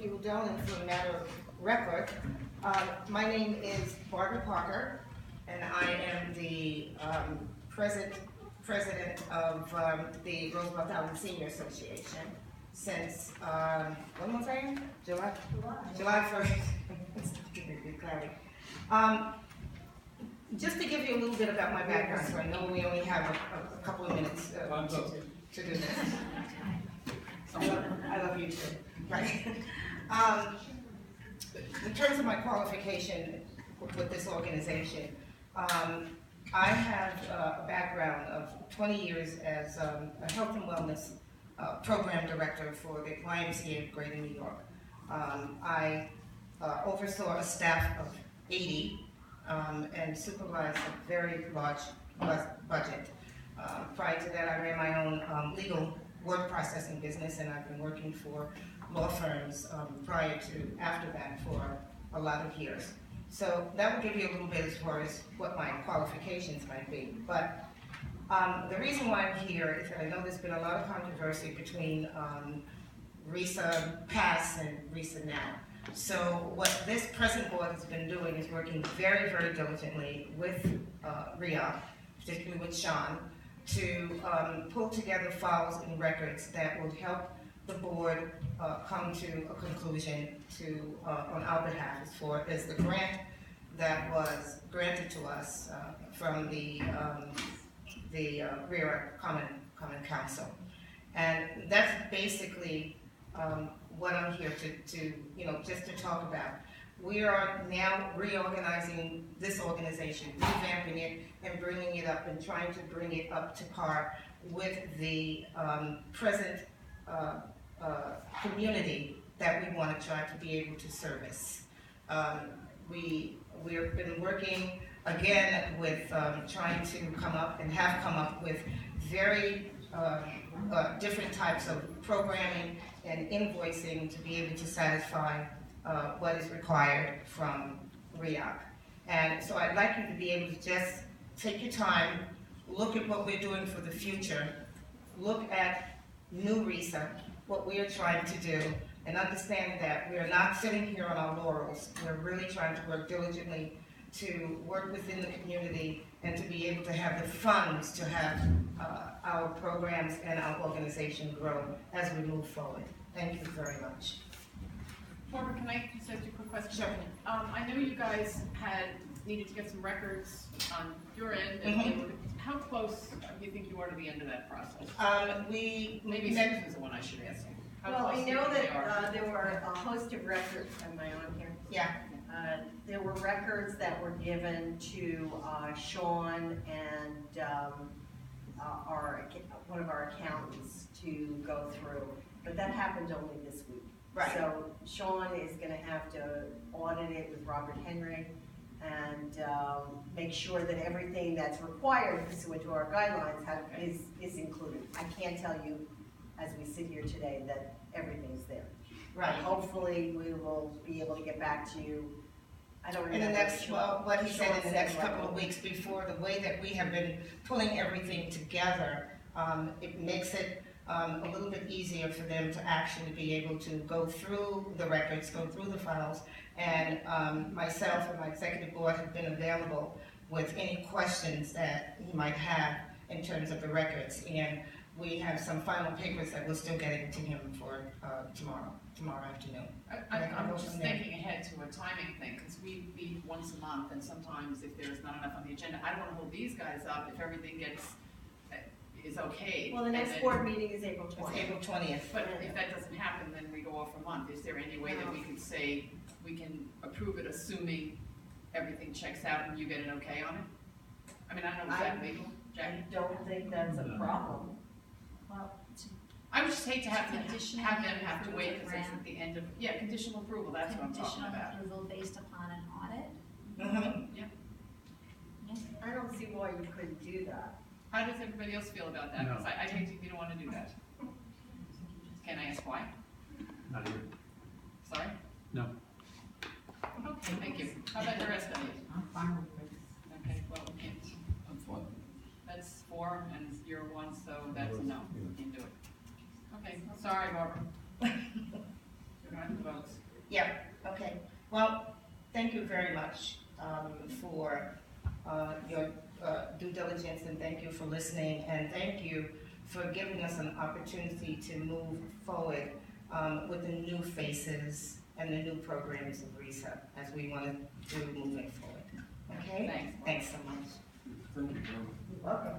if you will, and for a matter of record, my name is Barbara Parker, and I am the president of the Roosevelt Island Senior Association since, when was I? July 1st. Just to give you a little bit about my background, so I know we only have a couple of minutes to do this. I love you too. Right. In terms of my qualification with this organization, I have a background of 20 years as a health and wellness program director for the YMCA of Greater New York. I oversaw a staff of 80 and supervised a very large budget. Prior to that, I ran my own legal word processing business, and I've been working for law firms after that for a lot of years. So that will give you a little bit as far as what my qualifications might be. But the reason why I'm here is that I know there's been a lot of controversy between RISA past and RISA now. So what this present board has been doing is working very, very diligently with RIOC, particularly with Sean, to pull together files and records that would help the board come to a conclusion on our behalf as the grant that was granted to us from the RIOC Common Council. And that's basically what I'm here to just to talk about. We are now reorganizing this organization, revamping it and bringing it up and trying to bring it up to par with the present community that we want to try to be able to service. We've been working again with trying to come up with very different types of programming and invoicing to be able to satisfy what is required from RIOC. And so I'd like you to be able to just take your time, look at what we're doing for the future, look at new RISA, what we are trying to do, and understand that we are not sitting here on our laurels. We're really trying to work diligently to work within the community and to be able to have the funds to have our programs and our organization grow as we move forward. Thank you very much. Barbara, can I just ask you a quick question? Sure. I know you guys needed to get some records on your end, and how close do you think you are to the end of that process? Maybe Susan's the one I should ask you. Well, I know that there were a host of records. Am I on here? Yeah. There were records that were given to Sean and one of our accountants to go through, but that happened only this week. Right. So Sean is going to have to audit it with Robert Henry and make sure that everything that's required pursuant to our guidelines is included. I can't tell you, as we sit here today, that everything's there. Right. But hopefully we will be able to get back to you. I don't remember. In the next, what he said in the next couple of weeks, before the way that we have been pulling everything together, it makes it a little bit easier for them to actually be able to go through the records, go through the files, and myself and my executive board have been available with any questions that he might have in terms of the records. And we have some final papers that we're still getting to him for tomorrow afternoon. I'm just thinking ahead to a timing thing, because we meet once a month, and sometimes if there's not enough on the agenda, I don't want to hold these guys up if everything is okay. Well, the next board meeting is April 20th. It's April 20th. But if that doesn't happen, then we go off a month. Is there any way that we could say we can approve it assuming everything checks out and you get an okay on it? I mean, I don't know, is that legal, Jackie? I don't think that's a problem. Well, I would just hate to have them have to approval wait because it's grant. at the end of, conditional approval, that's what I'm talking about. Conditional approval based upon an audit? Yeah. I don't see why you couldn't do that. How does everybody else feel about that? No. Because I hate you don't want to do that. Can I ask why? Not here. Sorry? No. Okay, thank you. How about the rest of you? I'm fine with this. Okay, well, we can't. That's 4 and you're 1, so that's a no. You can do it. Okay, sorry, Barbara. You're going to vote. Yeah, okay. Well, thank you very much for your due diligence, and thank you for listening, and thank you for giving us an opportunity to move forward with the new faces and the new programs of RISA as we want to do moving forward. Okay? Thanks. Thanks so much. Thank you, Joe. You're welcome.